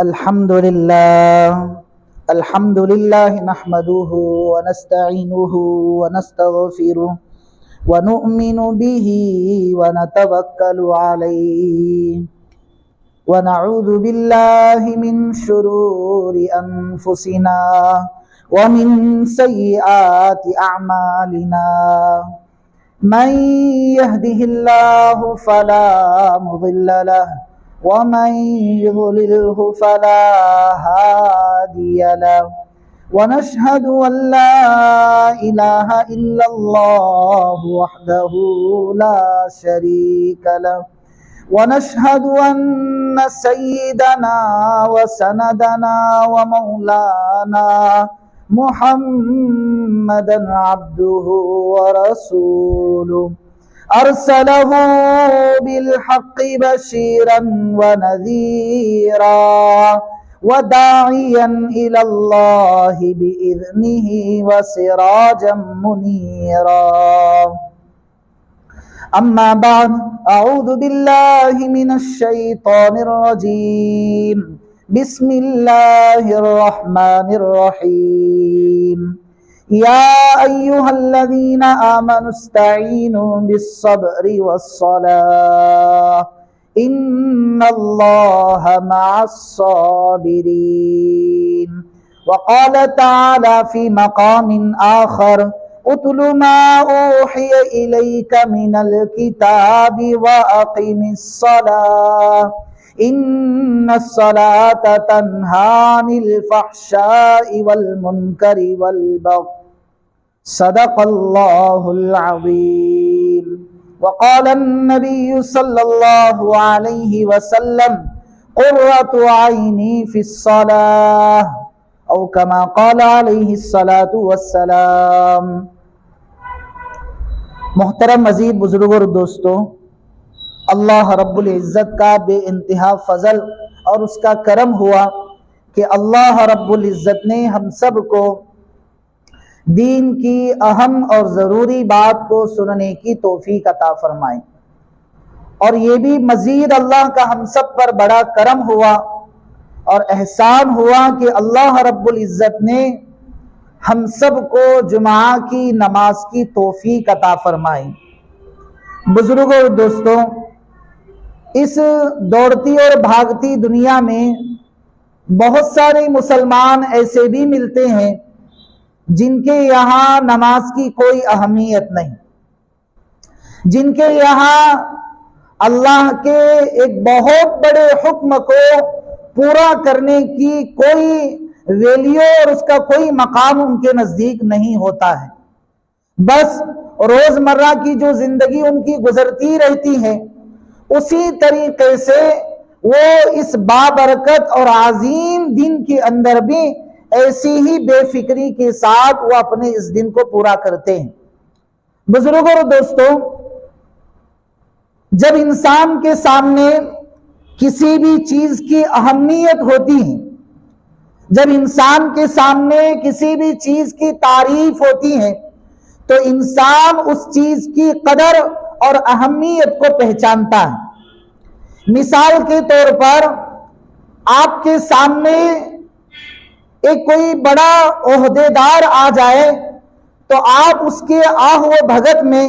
الحمد لله نحمده ونستعينه ونستغفره ونؤمن به ونتوكل عليه ونعوذ بالله من شرور أنفسنا ومن سيئات أعمالنا من يهده الله فلا مضل له ومن يضلله فلا هادي له ونشهد أن لا إله إلا الله وحده لا شريك له ونشهد أن سيدنا وسندنا ومولانا محمدا عبده ورسوله أرسله بالحق بشيرا ونذيرا وداعيا إلى الله بإذنه وسراجا منيرا أما بعد أعوذ بالله من الشيطان الرجيم بسم الله الرحمن الرحيم يا أيها الذين آمنوا استعينوا بالصبر والصلاة إن الله مع الصابرين وقال تعالى في مقام آخر اتل ما أوحي إليك من الكتاب وأقم الصلاة إن الصلاة تنهى عن الفحشاء والمنكر والبغي صدق الله العظيم وقال النبي صلى الله عليه وسلم قرة عيني في الصلاة او كما قال علیہ الصلاۃ والسلام۔ محترم عزیز بزرگوں اور دوستوں، اللہ رب العزت کا بے انتہا فضل اور اس کا کرم ہوا کہ اللہ رب العزت نے ہم سب کو دین کی اہم اور ضروری بات کو سننے کی توفیق عطا فرمائے، اور یہ بھی مزید اللہ کا ہم سب پر بڑا کرم ہوا اور احسان ہوا کہ اللہ رب العزت نے ہم سب کو جمعہ کی نماز کی توفیق عطا فرمائی۔ بزرگوں اور دوستوں، اس دوڑتی اور بھاگتی دنیا میں بہت سارے مسلمان ایسے بھی ملتے ہیں جن کے یہاں نماز کی کوئی اہمیت نہیں، جن کے یہاں اللہ کے ایک بہت بڑے حکم کو پورا کرنے کی کوئی ویلیو اور اس کا کوئی مقام ان کے نزدیک نہیں ہوتا ہے۔ بس روزمرہ کی جو زندگی ان کی گزرتی رہتی ہے، اسی طریقے سے وہ اس بابرکت اور عظیم دن کے اندر بھی ایسی ہی بے فکری کے ساتھ وہ اپنے اس دن کو پورا کرتے ہیں۔ بزرگوں اور دوستوں، جب انسان کے سامنے کسی بھی چیز کی اہمیت ہوتی ہے، جب انسان کے سامنے کسی بھی چیز کی تعریف ہوتی ہے، تو انسان اس چیز کی قدر اور اہمیت کو پہچانتا ہے۔ مثال کے طور پر آپ کے سامنے ایک کوئی بڑا عہدیدار آ جائے تو آپ اس کے آہ و بھگت میں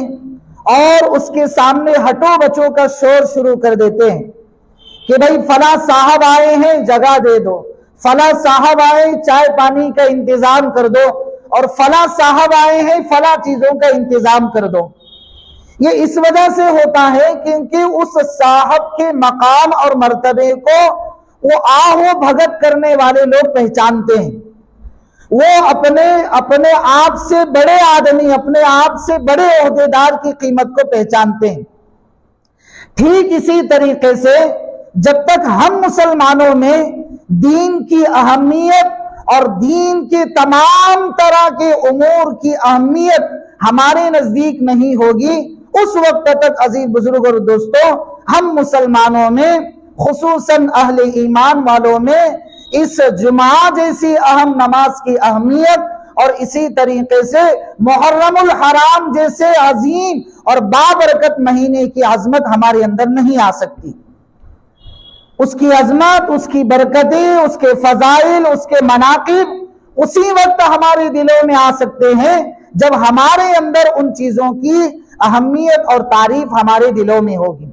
اور اس کے سامنے ہٹو بچوں کا شور شروع کر دیتے ہیں کہ بھائی فلاں صاحب آئے ہیں، جگہ دے دو، فلاں صاحب آئے چائے پانی کا انتظام کر دو، اور فلاں صاحب آئے ہیں فلاں چیزوں کا انتظام کر دو۔ یہ اس وجہ سے ہوتا ہے کیونکہ اس صاحب کے مقام اور مرتبے کو وہ آہ و بھگت کرنے والے لوگ پہچانتے ہیں۔ وہ اپنے آپ سے بڑے آدمی، اپنے آپ سے بڑے عہدیدار کی قیمت کو پہچانتے ہیں۔ ٹھیک اسی طریقے سے جب تک ہم مسلمانوں میں دین کی اہمیت اور دین کے تمام طرح کے امور کی اہمیت ہمارے نزدیک نہیں ہوگی، اس وقت تک عزیز بزرگوں اور دوستوں، ہم مسلمانوں میں خصوصاً اہل ایمان والوں میں اس جمعہ جیسی اہم نماز کی اہمیت اور اسی طریقے سے محرم الحرام جیسے عظیم اور بابرکت مہینے کی عظمت ہمارے اندر نہیں آ سکتی۔ اس کی عظمت، اس کی برکتیں، اس کے فضائل، اس کے مناقب اسی وقت ہمارے دلوں میں آ سکتے ہیں جب ہمارے اندر ان چیزوں کی اہمیت اور تعریف ہمارے دلوں میں ہوگی۔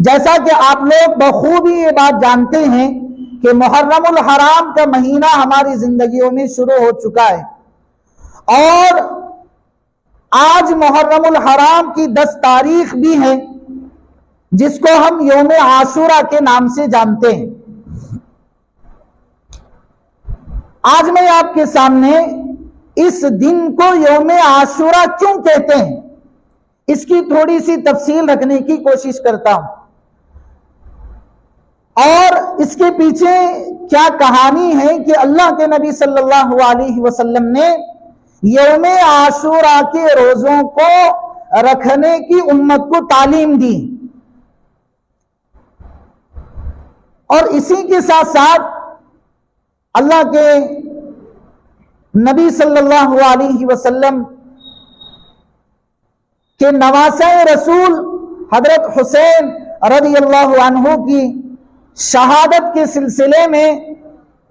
جیسا کہ آپ لوگ بخوبی یہ بات جانتے ہیں کہ محرم الحرام کا مہینہ ہماری زندگیوں میں شروع ہو چکا ہے، اور آج محرم الحرام کی 10 تاریخ بھی ہے، جس کو ہم یوم عاشورہ کے نام سے جانتے ہیں۔ آج میں آپ کے سامنے اس دن کو یوم عاشورہ کیوں کہتے ہیں اس کی تھوڑی سی تفصیل رکھنے کی کوشش کرتا ہوں، اور اس کے پیچھے کیا کہانی ہے کہ اللہ کے نبی صلی اللہ علیہ وسلم نے یوم عاشورہ کے روزوں کو رکھنے کی امت کو تعلیم دی، اور اسی کے ساتھ ساتھ اللہ کے نبی صلی اللہ علیہ وسلم کے نواسہ رسول حضرت حسین رضی اللہ عنہ کی شہادت کے سلسلے میں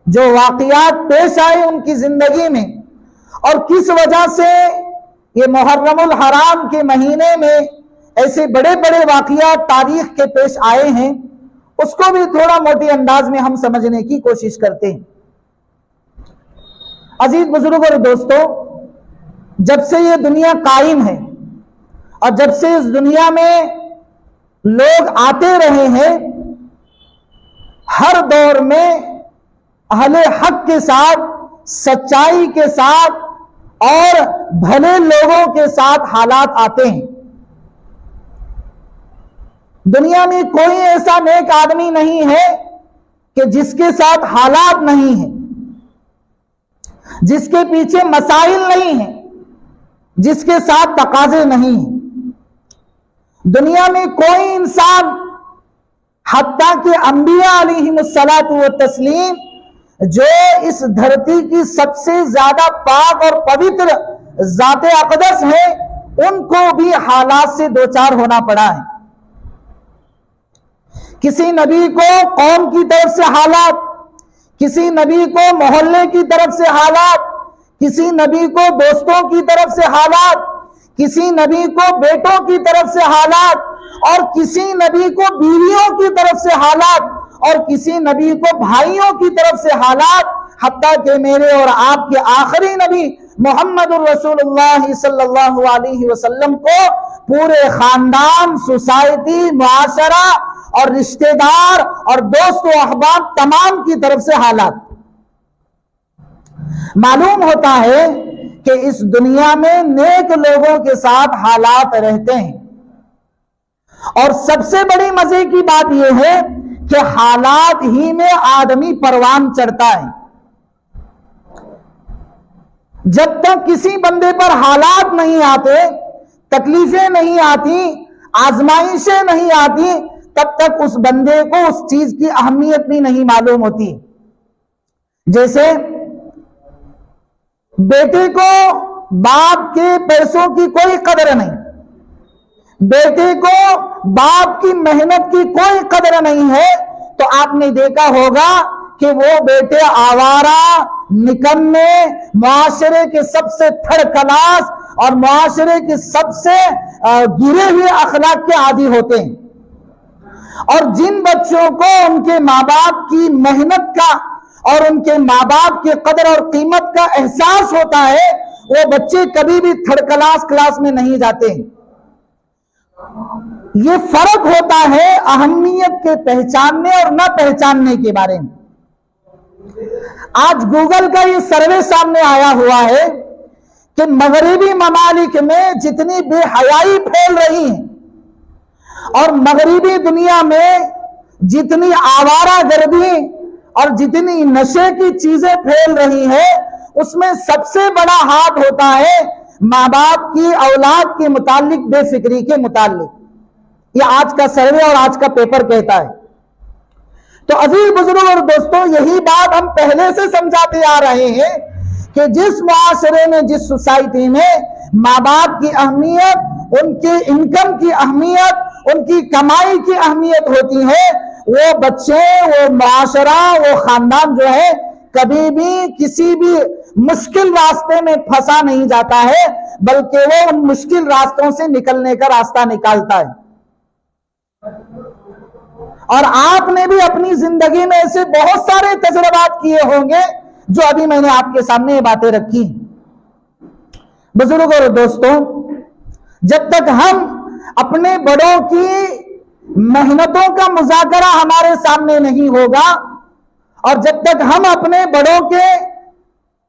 جو واقعات پیش آئے ان کی زندگی میں، اور کس وجہ سے یہ محرم الحرام کے مہینے میں ایسے بڑے بڑے واقعات تاریخ کے پیش آئے ہیں، اس کو بھی تھوڑا موٹے انداز میں ہم سمجھنے کی کوشش کرتے ہیں۔ عزیز بزرگ اور دوستو، جب سے یہ دنیا قائم ہے اور جب سے اس دنیا میں لوگ آتے رہے ہیں، ہر دور میں اہل حق کے ساتھ، سچائی کے ساتھ اور بھلے لوگوں کے ساتھ حالات آتے ہیں۔ دنیا میں کوئی ایسا نیک آدمی نہیں ہے کہ جس کے ساتھ حالات نہیں ہیں، جس کے پیچھے مسائل نہیں ہیں، جس کے ساتھ تقاضے نہیں ہیں۔ دنیا میں کوئی انسان، حتیٰ کہ انبیاء علیہم الصلاۃ والتسلیم جو اس دھرتی کی سب سے زیادہ پاک اور پوتر ذات اقدس ہے، ان کو بھی حالات سے دوچار ہونا پڑا ہے۔ کسی نبی کو قوم کی طرف سے حالات، کسی نبی کو محلے کی طرف سے حالات، کسی نبی کو دوستوں کی طرف سے حالات، کسی نبی کو بیٹوں کی طرف سے حالات، اور کسی نبی کو بیویوں کی طرف سے حالات، اور کسی نبی کو بھائیوں کی طرف سے حالات، حتیٰ کہ میرے اور آپ کے آخری نبی محمد الرسول اللہ صلی اللہ علیہ وسلم کو پورے خاندان، سوسائٹی، معاشرہ اور رشتہ دار اور دوست و احباب تمام کی طرف سے حالات۔ معلوم ہوتا ہے کہ اس دنیا میں نیک لوگوں کے ساتھ حالات رہتے ہیں، اور سب سے بڑی مزے کی بات یہ ہے کہ حالات ہی میں آدمی پروان چڑھتا ہے۔ جب تک کسی بندے پر حالات نہیں آتے، تکلیفیں نہیں آتی، آزمائشیں نہیں آتی، تب تک اس بندے کو اس چیز کی اہمیت بھی نہیں معلوم ہوتی۔ جیسے بیٹے کو باپ کے پیسوں کی کوئی قدر نہیں، بیٹے کو باپ کی محنت کی کوئی قدر نہیں ہے، تو آپ نے دیکھا ہوگا کہ وہ بیٹے آوارہ، نکمے، معاشرے کے سب سے تھرڈ کلاس اور معاشرے کے سب سے گرے ہوئے اخلاق کے عادی ہوتے ہیں۔ اور جن بچوں کو ان کے ماں باپ کی محنت کا اور ان کے ماں باپ کے قدر اور قیمت کا احساس ہوتا ہے، وہ بچے کبھی بھی تھرڈ کلاس میں نہیں جاتے ہیں۔ یہ فرق ہوتا ہے اہمیت کے پہچاننے اور نہ پہچاننے کے بارے میں۔ آج گوگل کا یہ سروے سامنے آیا ہوا ہے کہ مغربی ممالک میں جتنی بے حیائی پھیل رہی ہے اور مغربی دنیا میں جتنی آوارہ گردی اور جتنی نشے کی چیزیں پھیل رہی ہیں، اس میں سب سے بڑا ہاتھ ہوتا ہے ماں باپ کی اولاد کے متعلق بے فکری کے متعلق۔ یہ آج کا سروے اور آج کا پیپر کہتا ہے۔ تو عزیز بزرگ اور دوستوں، یہی بات ہم پہلے سے سمجھاتے آ رہے ہیں کہ جس معاشرے میں، جس سوسائٹی میں ماں باپ کی اہمیت، ان کے انکم کی اہمیت، ان کی کمائی کی اہمیت ہوتی ہے، وہ بچے، وہ معاشرہ، وہ خاندان جو ہے کبھی بھی کسی بھی مشکل راستے میں پھنسا نہیں جاتا ہے، بلکہ وہ ان مشکل راستوں سے نکلنے کا راستہ نکالتا ہے۔ اور آپ نے بھی اپنی زندگی میں ایسے بہت سارے تجربات کیے ہوں گے جو ابھی میں نے آپ کے سامنے یہ باتیں رکھی۔ بزرگوں اور دوستوں، جب تک ہم اپنے بڑوں کی محنتوں کا مذاکرہ ہمارے سامنے نہیں ہوگا، اور جب تک ہم اپنے بڑوں کے،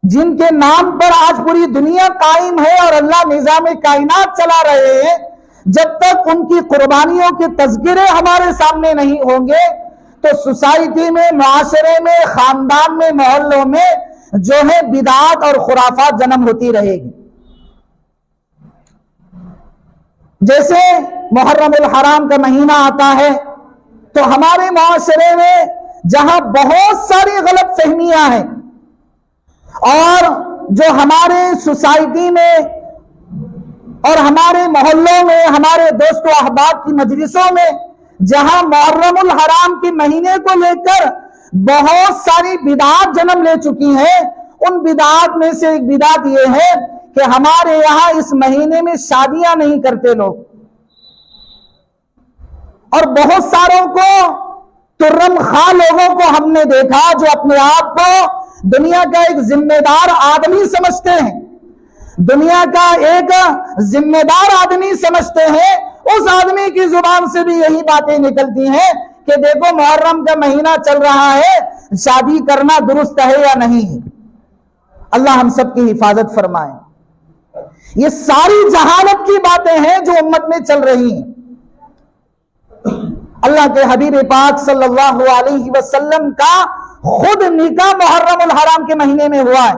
جن کے نام پر آج پوری دنیا قائم ہے اور اللہ نظام کائنات چلا رہے ہیں، جب تک ان کی قربانیوں کے تذکرے ہمارے سامنے نہیں ہوں گے تو سوسائٹی میں، معاشرے میں، خاندان میں، محلوں میں جو ہے بدعات اور خرافات جنم ہوتی رہے گی۔ جیسے محرم الحرام کا مہینہ آتا ہے تو ہمارے معاشرے میں جہاں بہت ساری غلط فہمیاں ہیں، اور جو ہمارے سوسائٹی میں اور ہمارے محلوں میں، ہمارے دوست و احباب کی مجلسوں میں جہاں محرم الحرام کے مہینے کو لے کر بہت ساری بدعات جنم لے چکی ہیں، ان بدعات میں سے ایک بدعت یہ ہے کہ ہمارے یہاں اس مہینے میں شادیاں نہیں کرتے لوگ، اور بہت ساروں کو، ترم خواہ لوگوں کو ہم نے دیکھا جو اپنے آپ کو دنیا کا ایک ذمہ دار آدمی سمجھتے ہیں، دنیا کا ایک ذمہ دار آدمی سمجھتے ہیں، اس آدمی کی زبان سے بھی یہی باتیں نکلتی ہیں کہ دیکھو محرم کا مہینہ چل رہا ہے، شادی کرنا درست ہے یا نہیں ہے۔ اللہ ہم سب کی حفاظت فرمائے۔ یہ ساری جہالت کی باتیں ہیں جو امت میں چل رہی ہیں۔ اللہ کے حبیب پاک صلی اللہ علیہ وسلم کا خود نکاح محرم الحرام کے مہینے میں ہوا ہے۔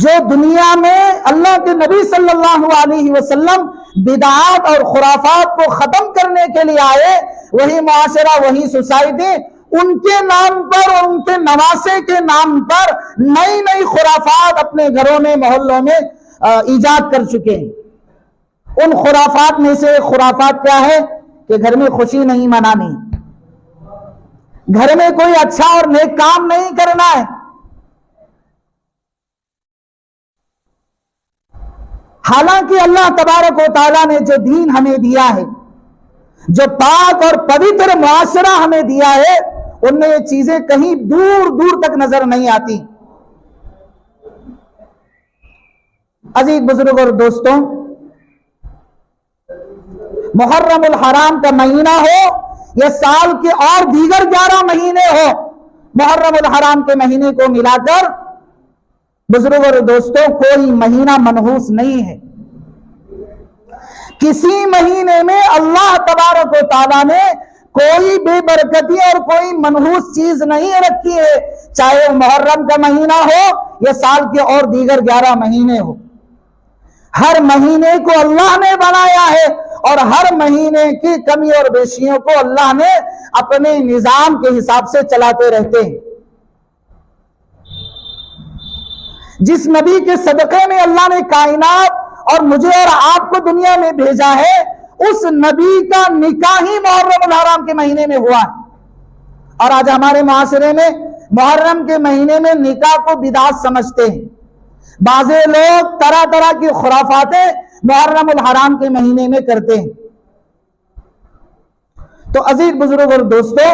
جو دنیا میں اللہ کے نبی صلی اللہ علیہ وسلم بدعات اور خرافات کو ختم کرنے کے لیے آئے، وہی معاشرہ، وہی سوسائٹی ان کے نام پر اور ان کے نواسے کے نام پر نئی نئی خرافات اپنے گھروں میں، محلوں میں ایجاد کر چکے ہیں۔ ان خرافات میں سے خرافات کیا ہے کہ گھر میں خوشی نہیں منانی، گھر میں کوئی اچھا اور نیک کام نہیں کرنا ہے۔ حالانکہ اللہ تبارک و تعالیٰ نے جو دین ہمیں دیا ہے، جو پاک اور پوتر معاشرہ ہمیں دیا ہے، ان میں یہ چیزیں کہیں دور دور تک نظر نہیں آتی۔ عزیز بزرگ اور دوستوں، محرم الحرام کا مہینہ ہو یا سال کے اور دیگر 11 مہینے ہو، محرم الحرام کے مہینے کو ملا کر بزرگ اور دوستوں کوئی مہینہ منحوس نہیں ہے۔ کسی مہینے میں اللہ تبارک و تعالیٰ نے کوئی بے برکتی اور کوئی منحوس چیز نہیں رکھی ہے، چاہے وہ محرم کا مہینہ ہو یا سال کے اور دیگر 11 مہینے ہو۔ ہر مہینے کو اللہ نے بنایا ہے، اور ہر مہینے کی کمی اور بیشیوں کو اللہ نے اپنے نظام کے حساب سے چلاتے رہتے ہیں۔ جس نبی کے صدقے میں اللہ نے کائنات اور مجھے اور آپ کو دنیا میں بھیجا ہے، اس نبی کا نکاح ہی محرم الحرام کے مہینے میں ہوا ہے۔ اور آج ہمارے معاشرے میں محرم کے مہینے میں نکاح کو بدعت سمجھتے ہیں۔ بعض لوگ طرح طرح کی خرافاتیں محرم الحرام کے مہینے میں کرتے ہیں۔ تو عزیز بزرگ اور دوستوں،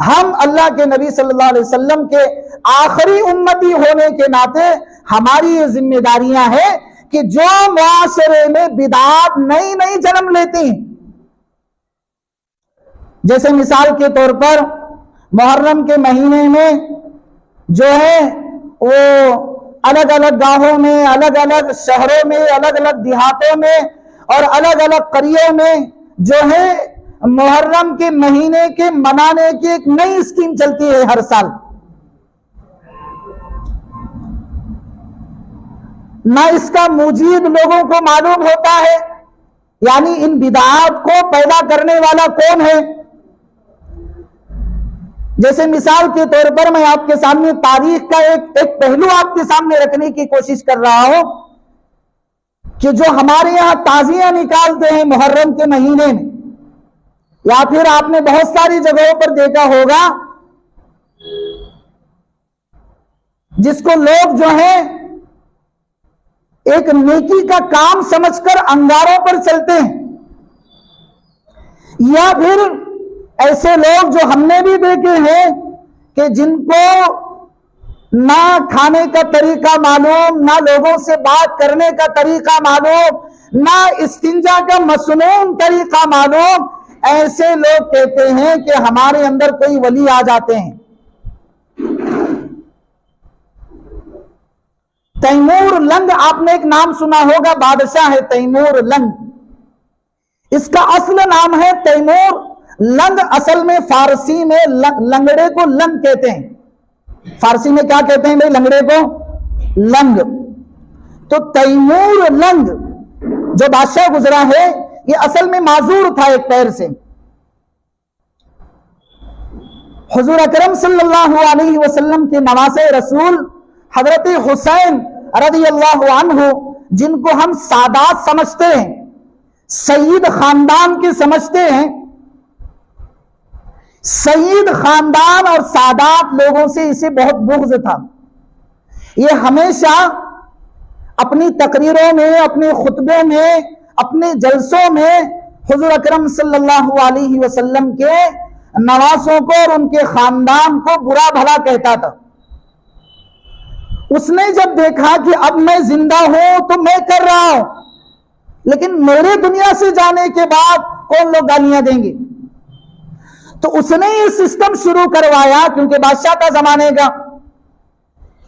ہم اللہ کے نبی صلی اللہ علیہ وسلم کے آخری امتی ہونے کے ناطے ہماری یہ ذمہ داریاں ہیں کہ جو معاشرے میں بدعات نئی نئی جنم لیتی ہیں، جیسے مثال کے طور پر محرم کے مہینے میں جو ہے وہ الگ الگ گاؤں میں، الگ الگ شہروں میں، الگ الگ دیہاتوں میں اور الگ الگ قریوں میں جو ہے محرم کے مہینے کے منانے کی ایک نئی اسکیم چلتی ہے ہر سال۔ نہ اس کا موجد لوگوں کو معلوم ہوتا ہے، یعنی ان بدعات کو پیدا کرنے والا کون ہے۔ جیسے مثال کے طور پر میں آپ کے سامنے تاریخ کا ایک پہلو آپ کے سامنے رکھنے کی کوشش کر رہا ہوں کہ جو ہمارے یہاں تعزیہ نکالتے ہیں محرم کے مہینے میں، یا پھر آپ نے بہت ساری جگہوں پر دیکھا ہوگا جس کو لوگ جو ہے ایک نیکی کا کام سمجھ کر انگاروں پر چلتے ہیں، یا پھر ایسے لوگ جو ہم نے بھی دیکھے ہیں کہ جن کو نہ کھانے کا طریقہ معلوم، نہ لوگوں سے بات کرنے کا طریقہ معلوم، نہ استنجا کا مسنون طریقہ معلوم، ایسے لوگ کہتے ہیں کہ ہمارے اندر کوئی ولی آ جاتے ہیں۔ تیمور لنگ، آپ نے ایک نام سنا ہوگا، بادشاہ ہے تیمور لنگ، اس کا اصل نام ہے تیمور لنگ۔ اصل میں فارسی میں لنگڑے کو لنگ کہتے ہیں، فارسی میں کیا کہتے ہیں بھائی؟ لنگڑے کو لنگ۔ تو تیمور لنگ جو بادشاہ گزرا ہے یہ اصل میں معذور تھا ایک پیر سے۔ حضور اکرم صلی اللہ علیہ وسلم کے نواسے رسول حضرت حسین رضی اللہ عنہ، جن کو ہم سادات سمجھتے ہیں، سید خاندان کے سمجھتے ہیں، سید خاندان اور سادات لوگوں سے اسے بہت بغض تھا۔ یہ ہمیشہ اپنی تقریروں میں، اپنے خطبوں میں، اپنے جلسوں میں حضور اکرم صلی اللہ علیہ وسلم کے نواسوں کو اور ان کے خاندان کو برا بھلا کہتا تھا۔ اس نے جب دیکھا کہ اب میں زندہ ہوں تو میں کر رہا ہوں، لیکن میرے دنیا سے جانے کے بعد کون لوگ گالیاں دیں گے، تو اس نے یہ سسٹم شروع کروایا، کیونکہ بادشاہ کا زمانے کا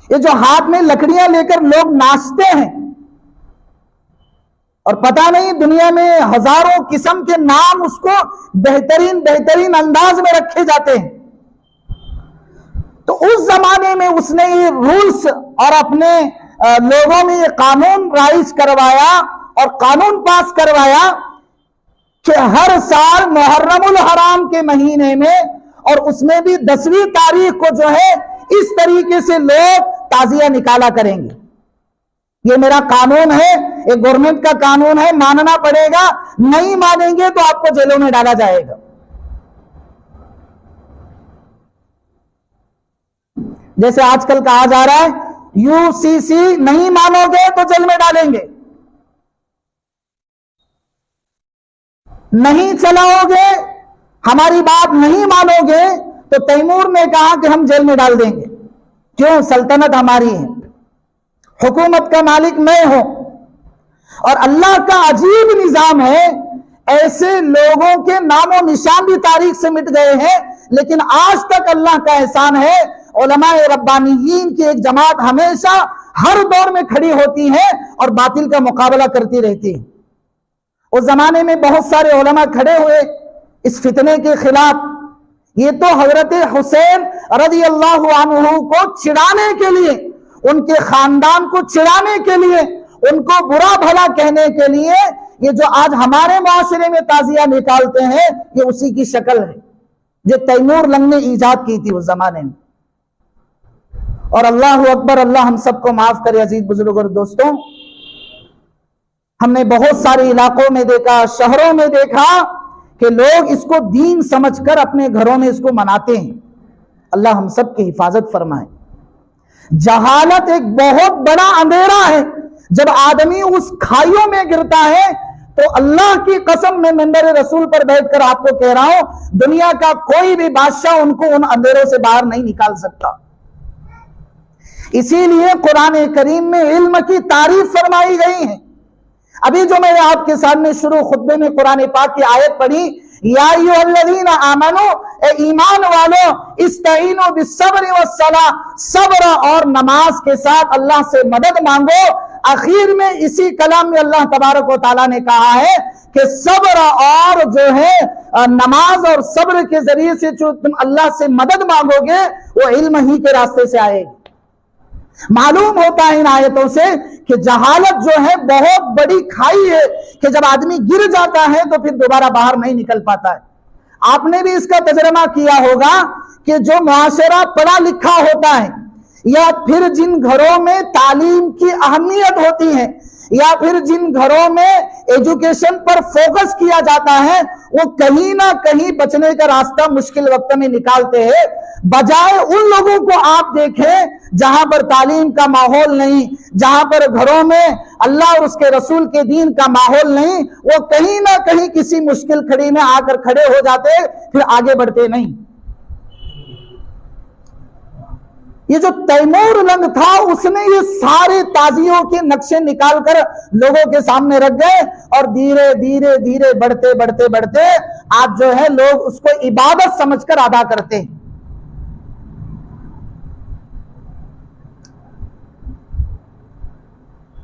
یہ جو ہاتھ میں لکڑیاں لے کر لوگ ناچتے ہیں، اور پتہ نہیں دنیا میں ہزاروں قسم کے نام اس کو بہترین انداز میں رکھے جاتے ہیں۔ تو اس زمانے میں اس نے یہ رولز اور اپنے لوگوں میں یہ قانون رائج کروایا اور قانون پاس کروایا کہ ہر سال محرم الحرام کے مہینے میں، اور اس میں بھی 10ویں تاریخ کو جو ہے، اس طریقے سے لوگ تعزیہ نکالا کریں گے۔ یہ میرا قانون ہے، یہ گورنمنٹ کا قانون ہے، ماننا پڑے گا، نہیں مانیں گے تو آپ کو جیلوں میں ڈالا جائے گا۔ جیسے آج کل کہا جا رہا ہے UCC نہیں مانو گے تو جیل میں ڈالیں گے، نہیں چلاؤ گے، ہماری بات نہیں مانو گے تو تیمور نے کہا کہ ہم جیل میں ڈال دیں گے۔ کیوں؟ سلطنت ہماری ہے، حکومت کا مالک میں ہوں، اور اللہ کا عجیب نظام ہے، ایسے لوگوں کے نام و نشان بھی تاریخ سے مٹ گئے ہیں، لیکن آج تک اللہ کا احسان ہے، علماء ربانیین کی ایک جماعت ہمیشہ ہر دور میں کھڑی ہوتی ہے اور باطل کا مقابلہ کرتی رہتی ہے۔ اس زمانے میں بہت سارے علماء کھڑے ہوئے اس فتنے کے خلاف۔ یہ تو حضرت حسین رضی اللہ عنہ کو چڑھانے کے لیے، ان کے خاندان کو چڑھانے کے لیے، ان کو برا بھلا کہنے کے لیے، یہ جو آج ہمارے معاشرے میں تعزیہ نکالتے ہیں، یہ اسی کی شکل ہے جو تیمور لنگ نے ایجاد کی تھی اس زمانے میں۔ اور اللہ اکبر، اللہ ہم سب کو معاف کرے۔ عزیز بزرگ اور دوستوں، ہم نے بہت سارے علاقوں میں دیکھا، شہروں میں دیکھا کہ لوگ اس کو دین سمجھ کر اپنے گھروں میں اس کو مناتے ہیں۔ اللہ ہم سب کی حفاظت فرمائے۔ جہالت ایک بہت بڑا اندھیرا ہے، جب آدمی اس کھائیوں میں گرتا ہے تو اللہ کی قسم میں منبر رسول پر بیٹھ کر آپ کو کہہ رہا ہوں، دنیا کا کوئی بھی بادشاہ ان کو ان اندھیروں سے باہر نہیں نکال سکتا۔ اسی لیے قرآن کریم میں علم کی تعریف فرمائی گئی ہے۔ ابھی جو میں نے آپ کے سامنے شروع خطبے میں قرآن پاک کی آیت پڑھی، یا ایھا الذین آمنو، اے ایمان والو، استعینوا بالصبر والصلاۃ، صبر اور نماز کے ساتھ اللہ سے مدد مانگو۔ آخر میں اسی کلام میں اللہ تبارک و تعالیٰ نے کہا ہے کہ صبر اور جو ہے نماز اور صبر کے ذریعے سے جو تم اللہ سے مدد مانگو گے وہ علم ہی کے راستے سے آئے گی۔ معلوم ہوتا ہے ان آیتوں سے کہ جہالت جو ہے بہت بڑی کھائی ہے، کہ جب آدمی گر جاتا ہے تو پھر دوبارہ باہر نہیں نکل پاتا ہے۔ آپ نے بھی اس کا تجربہ کیا ہوگا کہ جو معاشرہ پڑھا لکھا ہوتا ہے، یا پھر جن گھروں میں تعلیم کی اہمیت ہوتی ہے، یا پھر جن گھروں میں ایجوکیشن پر فوکس کیا جاتا ہے وہ کہیں نہ کہیں بچنے کا راستہ مشکل وقت میں نکالتے ہیں، بجائے ان لوگوں کو آپ دیکھیں جہاں پر تعلیم کا ماحول نہیں، جہاں پر گھروں میں اللہ اور اس کے رسول کے دین کا ماحول نہیں، وہ کہیں نہ کہیں کسی مشکل کھڑی میں آ کر کھڑے ہو جاتے پھر آگے بڑھتے نہیں۔ یہ جو تیمور لنگ تھا اس نے یہ سارے تازیوں کے نقشے نکال کر لوگوں کے سامنے رکھ گئے، اور دھیرے دھیرے دھیرے بڑھتے بڑھتے بڑھتے آج جو ہے لوگ اس کو عبادت سمجھ کر ادا کرتے ہیں۔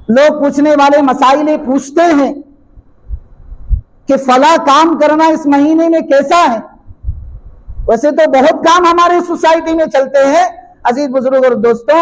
لوگ پوچھنے والے مسائل پوچھتے ہیں کہ فلاں کام کرنا اس مہینے میں کیسا ہے؟ ویسے تو بہت کام ہمارے سوسائٹی میں چلتے ہیں۔ عزیز بزرگ اور دوستوں،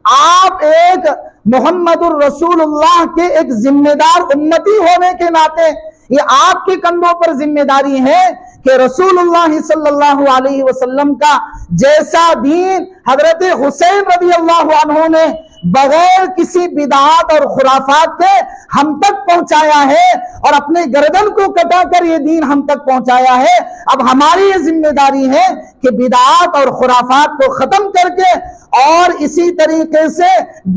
آپ ایک محمد الرسول اللہ کے ایک ذمہ دار امتی ہونے کے ناطے یہ آپ کے کندھوں پر ذمہ داری ہے کہ رسول اللہ صلی اللہ علیہ وسلم کا جیسا دین حضرت حسین رضی اللہ عنہ نے بغیر کسی بدعات اور خرافات کے ہم تک پہنچایا ہے اور اپنے گردن کو کٹا کر یہ دین ہم تک پہنچایا ہے، اب ہماری یہ ذمہ داری ہے کہ بدعات اور خرافات کو ختم کر کے اور اسی طریقے سے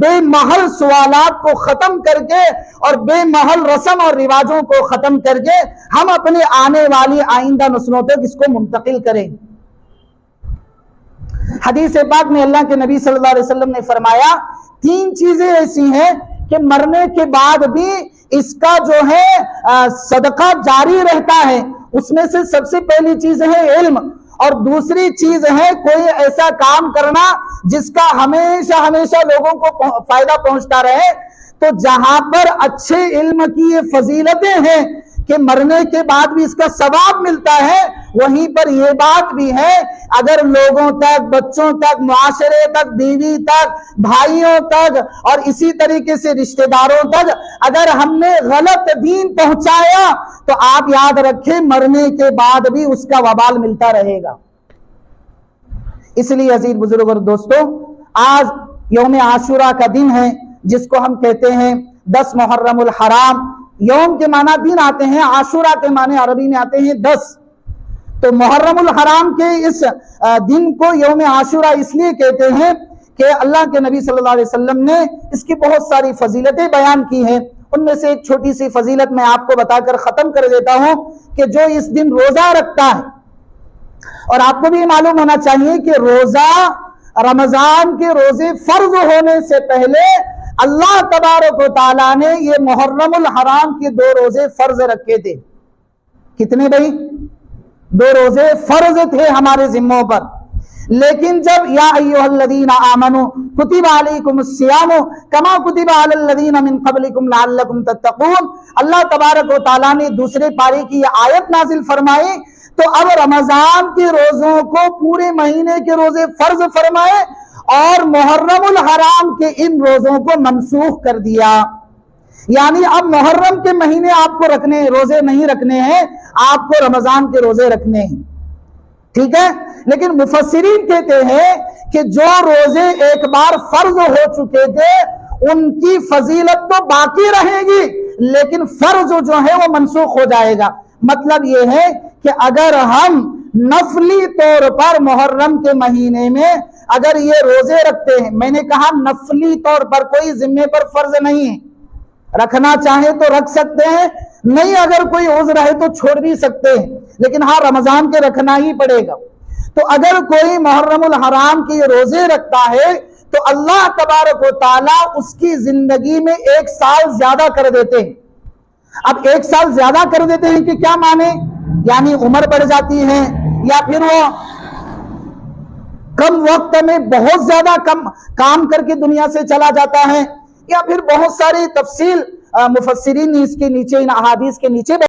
بے محل سوالات کو ختم کر کے اور بے محل رسم اور رواجوں کو ختم کر کے ہم اپنے آنے والی آئندہ نسلوں تک اس کو منتقل کریں۔ حدیث پاک میں اللہ کے نبی صلی اللہ علیہ وسلم نے فرمایا 3 چیزیں ایسی ہیں کہ مرنے کے بعد بھی اس کا جو ہے صدقہ جاری رہتا ہے۔ اس میں سے سب سے پہلی چیز ہے علم، اور دوسری چیز ہے کوئی ایسا کام کرنا جس کا ہمیشہ ہمیشہ لوگوں کو فائدہ پہنچتا رہے۔ تو جہاں پر اچھے علم کی یہ فضیلتیں ہیں کہ مرنے کے بعد بھی اس کا ثواب ملتا ہے، وہیں پر یہ بات بھی ہے اگر لوگوں تک، بچوں تک، معاشرے تک، بیوی تک، بھائیوں تک اور اسی طریقے سے رشتہ داروں تک اگر ہم نے غلط دین پہنچایا تو آپ یاد رکھیں مرنے کے بعد بھی اس کا وبال ملتا رہے گا۔ اس لیے عزیز بزرگ اور دوستوں، آج یوم عاشورہ کا دن ہے جس کو ہم کہتے ہیں 10 محرم الحرام۔ یوم کے معنی دن آتے ہیں، عاشورہ کے معنی عربی میں آتے ہیں 10۔ تو محرم الحرام کے اس دن کو یوم عاشورہ اس لیے کہتے ہیں کہ اللہ کے نبی صلی اللہ علیہ وسلم نے اس کی بہت ساری فضیلتیں بیان کی ہیں۔ ان میں سے ایک چھوٹی سی فضیلت میں آپ کو بتا کر ختم کر دیتا ہوں کہ جو اس دن روزہ رکھتا ہے، اور آپ کو بھی معلوم ہونا چاہیے کہ روزہ رمضان کے روزے فرض ہونے سے پہلے اللہ تبارک و تعالیٰ نے یہ محرم الحرام کے 2 روزے فرض رکھے تھے۔ کتنے بھائی؟ 2 روزے فرض تھے ہمارے ذموں پر، لیکن جب یا ایھا الذین آمنوا کتب علیکم الصیام کما کتب علی الذین من قبلکم لعلکم تتقون، اللہ تبارک و تعالیٰ نے دوسرے پارے کی یہ آیت نازل فرمائی تو اب رمضان کے روزوں کو پورے مہینے کے روزے فرض فرمائے اور محرم الحرام کے ان روزوں کو منسوخ کر دیا۔ یعنی اب محرم کے مہینے آپ کو رکھنے روزے نہیں رکھنے ہیں، آپ کو رمضان کے روزے رکھنے ہیں، ٹھیک ہے؟ لیکن مفسرین کہتے ہیں کہ جو روزے ایک بار فرض ہو چکے تھے ان کی فضیلت تو باقی رہے گی، لیکن فرض جو ہے وہ منسوخ ہو جائے گا۔ مطلب یہ ہے کہ اگر ہم نفلی طور پر محرم کے مہینے میں اگر یہ روزے رکھتے ہیں، میں نے کہا نفلی طور پر، کوئی ذمے پر فرض نہیں ہے، رکھنا چاہے تو رکھ سکتے ہیں، نہیں اگر کوئی عذر ہے تو چھوڑ بھی سکتے ہیں، لیکن ہاں رمضان کے رکھنا ہی پڑے گا۔ تو اگر کوئی محرم الحرام کے روزے رکھتا ہے تو اللہ تبارک و تعالیٰ اس کی زندگی میں 1 سال زیادہ کر دیتے ہیں۔ اب 1 سال زیادہ کر دیتے ہیں کہ کیا معنی؟ یعنی عمر بڑھ جاتی ہے، یا پھر وہ کم وقت میں بہت زیادہ کم کام کر کے دنیا سے چلا جاتا ہے، یا پھر بہت ساری تفصیل مفسرین نے اس کے نیچے ان احادیث کے نیچے